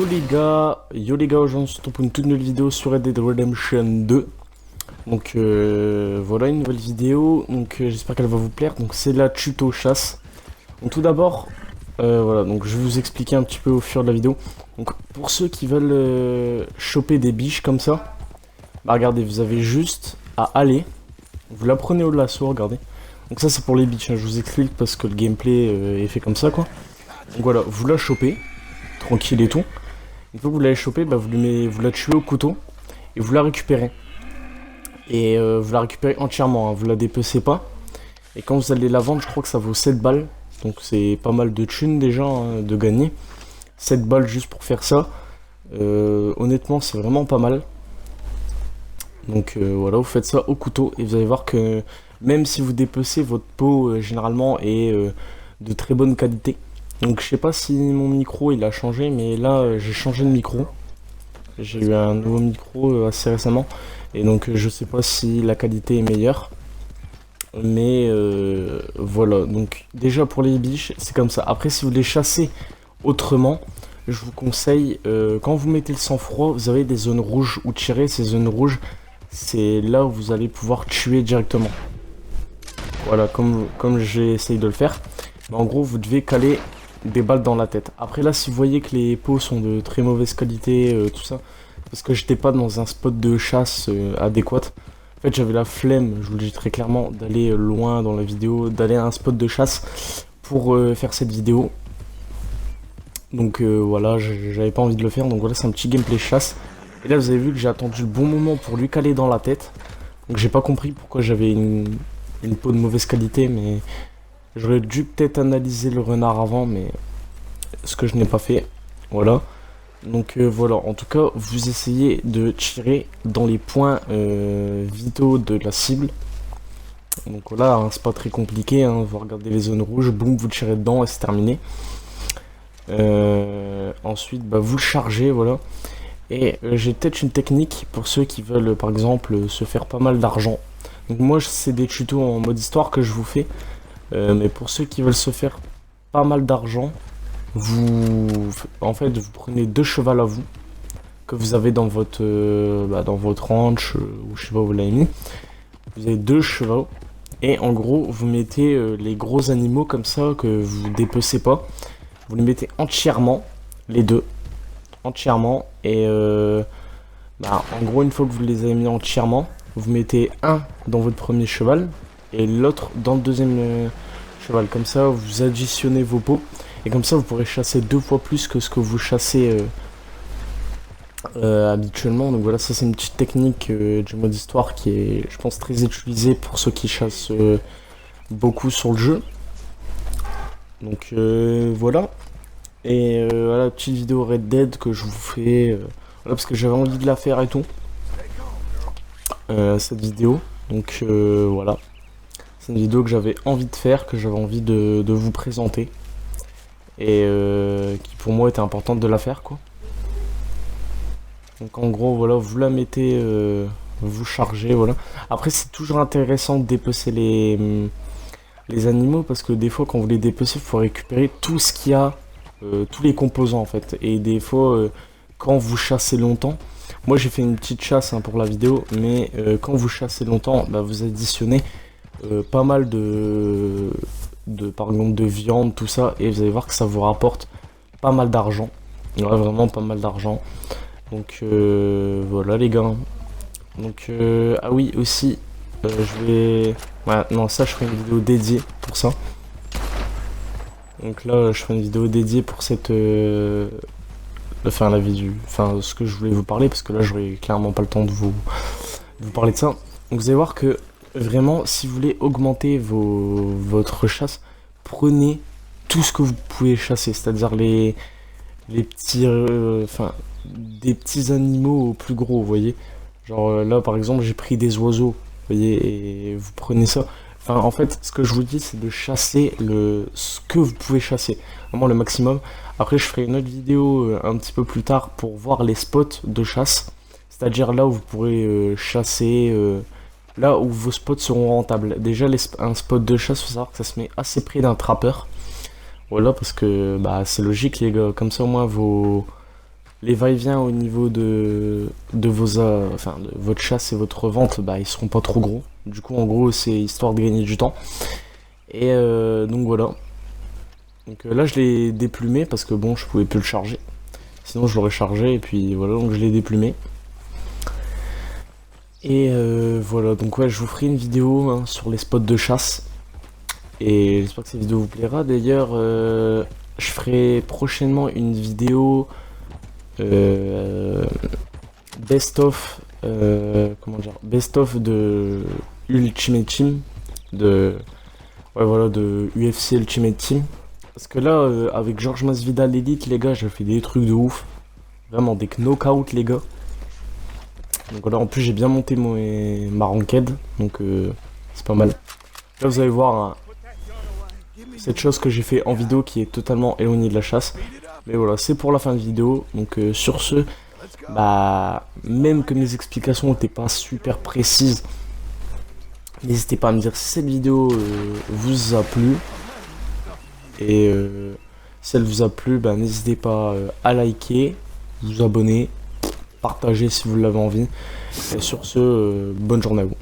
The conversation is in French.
Yo les gars, aujourd'hui on se retrouve pour une toute nouvelle vidéo sur Red Dead Redemption 2. Donc voilà une nouvelle vidéo, donc j'espère qu'elle va vous plaire. Donc c'est la tuto chasse. Donc tout d'abord, voilà, donc je vais vous expliquer un petit peu au fur de la vidéo. Donc pour ceux qui veulent choper des biches comme ça, bah regardez, vous avez juste à aller, vous la prenez au lasso, regardez. Donc ça c'est pour les biches, hein, je vous explique parce que le gameplay est fait comme ça quoi. Donc voilà, vous la chopez, tranquille et tout. Une fois que vous l'avez chopé, bah vous la tuez au couteau et vous la récupérez. Et vous la récupérez entièrement, hein, vous la dépecez pas. Et quand vous allez la vendre, je crois que ça vaut 7 balles. Donc c'est pas mal de thunes déjà hein, de gagner. 7 balles juste pour faire ça. Honnêtement, c'est vraiment pas mal. Donc voilà, vous faites ça au couteau et vous allez voir que même si vous dépecez, votre peau généralement est de très bonne qualité. Donc je sais pas si mon micro il a changé, mais là j'ai changé de micro. J'ai eu un nouveau micro assez récemment. Et donc je sais pas si la qualité est meilleure. Mais voilà, donc déjà pour les biches, c'est comme ça. Après si vous les chassez autrement, je vous conseille, quand vous mettez le sang-froid, vous avez des zones rouges où tirer. Ces zones rouges, c'est là où vous allez pouvoir tuer directement. Voilà, comme j'essaye de le faire. Mais en gros, vous devez caler des balles dans la tête. Après là, si vous voyez que les peaux sont de très mauvaise qualité, tout ça, parce que j'étais pas dans un spot de chasse adéquat. En fait, j'avais la flemme, je vous le dis très clairement, d'aller loin dans la vidéo, d'aller à un spot de chasse pour faire cette vidéo. Donc voilà, j'avais pas envie de le faire, donc voilà, c'est un petit gameplay chasse. Et là, vous avez vu que j'ai attendu le bon moment pour lui caler dans la tête. Donc j'ai pas compris pourquoi j'avais une peau de mauvaise qualité, mais j'aurais dû peut-être analyser le renard avant, mais ce que je n'ai pas fait. Voilà. Donc voilà, en tout cas, vous essayez de tirer dans les points vitaux de la cible. Donc voilà, hein, c'est pas très compliqué, hein, vous regardez les zones rouges, boum, vous tirez dedans et c'est terminé. Ensuite, bah, vous le chargez, voilà. Et j'ai peut-être une technique pour ceux qui veulent, par exemple, se faire pas mal d'argent. Donc moi, c'est des tutos en mode histoire que je vous fais. Mais pour ceux qui veulent se faire pas mal d'argent, en fait, vous prenez 2 chevals à vous que vous avez dans votre ranch ou je sais pas où vous l'avez mis. Vous avez 2 chevaux et en gros, vous mettez les gros animaux comme ça que vous dépecez pas. Vous les mettez entièrement, les deux, entièrement et en gros, une fois que vous les avez mis entièrement, vous mettez un dans votre premier cheval et l'autre dans le deuxième cheval. Comme ça, vous additionnez vos pots. Et comme ça, vous pourrez chasser 2 fois plus que ce que vous chassez habituellement. Donc voilà, ça c'est une petite technique du mode histoire qui est, je pense, très utilisée pour ceux qui chassent beaucoup sur le jeu. Donc voilà. Et voilà, petite vidéo Red Dead que je vous fais. Voilà, parce que j'avais envie de la faire et tout. Cette vidéo. Donc voilà. C'est une vidéo que j'avais envie de faire, que j'avais envie de vous présenter. Et qui pour moi était importante de la faire quoi. Donc en gros voilà, vous la mettez, vous chargez, voilà. Après c'est toujours intéressant de dépecer les animaux parce que des fois quand vous les dépecez, il faut récupérer tout ce qu'il y a, tous les composants en fait. Et des fois quand vous chassez longtemps, moi j'ai fait une petite chasse hein, pour la vidéo, mais quand vous chassez longtemps, bah, vous additionnez pas mal par exemple de viande, tout ça, et vous allez voir que ça vous rapporte pas mal d'argent. Ouais, vraiment pas mal d'argent. Donc voilà les gars. Donc ah oui aussi, je vais... Ouais, non ça je ferai une vidéo dédiée pour ça. Donc là je ferai une vidéo dédiée pour cette... Enfin la vidéo, enfin ce que je voulais vous parler, parce que là j'aurai clairement pas le temps de vous parler de ça. Donc vous allez voir que vraiment, si vous voulez augmenter votre chasse, prenez tout ce que vous pouvez chasser, c'est-à-dire les petits, des petits animaux aux plus gros, vous voyez. Genre là, par exemple, j'ai pris des oiseaux, vous voyez, et vous prenez ça. Enfin, en fait, ce que je vous dis, c'est de chasser ce que vous pouvez chasser, vraiment le maximum. Après, je ferai une autre vidéo un petit peu plus tard pour voir les spots de chasse, c'est-à-dire là où vous pourrez chasser. Là où vos spots seront rentables. Déjà, un spot de chasse, faut savoir que ça se met assez près d'un trappeur. Voilà, parce que bah, c'est logique, les gars. Comme ça, au moins, les va-et-vient au niveau de enfin, de votre chasse et votre vente, bah, ils seront pas trop gros. Du coup, en gros, c'est histoire de gagner du temps. Et donc voilà. Donc là, je l'ai déplumé parce que bon, je pouvais plus le charger. Sinon, je l'aurais chargé et puis voilà, donc je l'ai déplumé. Et voilà, donc ouais, je vous ferai une vidéo hein, sur les spots de chasse. Et j'espère que cette vidéo vous plaira. D'ailleurs, je ferai prochainement une vidéo euh, best of, comment dire, best of de Ultimate Team, de, ouais, voilà, de UFC Ultimate Team. Parce que là, avec Georges Masvidal Elite, les gars, j'ai fait des trucs de ouf. Vraiment, des knockouts, les gars. Donc voilà, en plus, j'ai bien monté ma ranked. Donc, c'est pas mal. Là, vous allez voir hein, cette chose que j'ai fait en vidéo qui est totalement éloignée de la chasse. Mais voilà, c'est pour la fin de vidéo. Donc, sur ce, bah, même que mes explications n'étaient pas super précises, n'hésitez pas à me dire si cette vidéo vous a plu. Et si elle vous a plu, bah, n'hésitez pas à liker, vous abonner, partager si vous l'avez envie. Et sur ce, bonne journée à vous.